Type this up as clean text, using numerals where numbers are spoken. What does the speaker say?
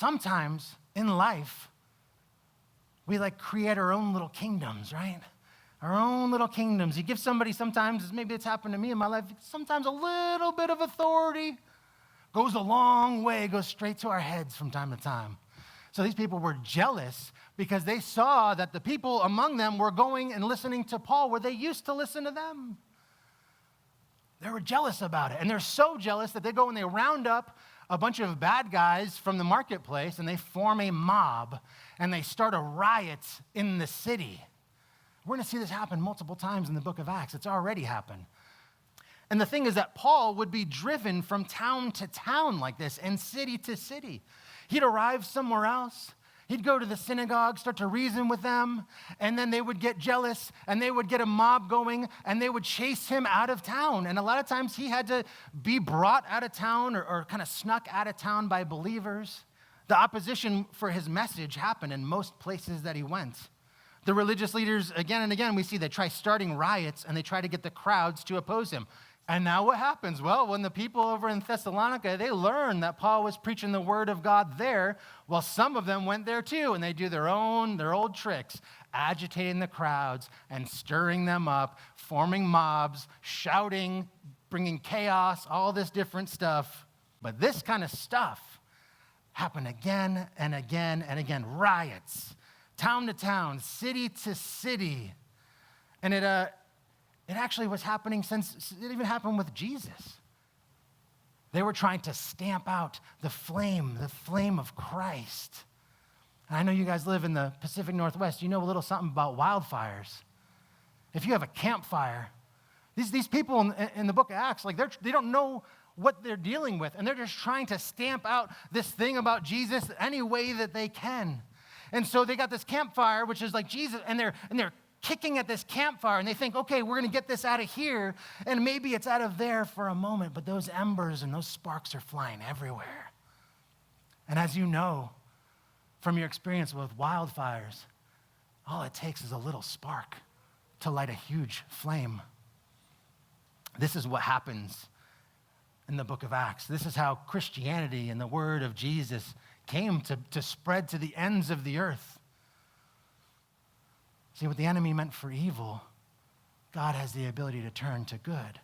sometimes in life, we like create our own little kingdoms, right? Our own little kingdoms. You give somebody sometimes, maybe it's happened to me in my life, sometimes a little bit of authority goes a long way, goes straight to our heads from time to time. So these people were jealous because they saw that the people among them were going and listening to Paul where they used to listen to them. They were jealous about it. And they're so jealous that they go and they round up a bunch of bad guys from the marketplace and they form a mob and they start a riot in the city. We're going to see this happen multiple times in the book of Acts. It's already happened. And the thing is that Paul would be driven from town to town like this and city to city. He'd arrive somewhere else. He'd go to the synagogue, start to reason with them, and then they would get jealous, and they would get a mob going, and they would chase him out of town. And a lot of times he had to be brought out of town or kind of snuck out of town by believers. The opposition for his message happened in most places that he went. The religious leaders, again and again, we see they try starting riots, and they try to get the crowds to oppose him. And now what happens? Well, when the people over in Thessalonica, they learned that Paul was preaching the word of God there, well, some of them went there too, and they do their old tricks, agitating the crowds and stirring them up, forming mobs, shouting, bringing chaos, all this different stuff. But this kind of stuff happened again and again and again. Riots, town to town, city to city. And it actually was happening since it even happened with Jesus. They were trying to stamp out the flame of Christ. And I know you guys live in the Pacific Northwest. You know a little something about wildfires. If you have a campfire, these people in the book of Acts, like they don't know what they're dealing with, and they're just trying to stamp out this thing about Jesus any way that they can. And so they got this campfire, which is like Jesus, and they're kicking at this campfire, and they think, okay, we're going to get this out of here, and maybe it's out of there for a moment, but those embers and those sparks are flying everywhere. And as you know from your experience with wildfires, all it takes is a little spark to light a huge flame. This is what happens in the book of Acts. This is how Christianity and the word of Jesus came to spread to the ends of the earth. See, what the enemy meant for evil, God has the ability to turn to good.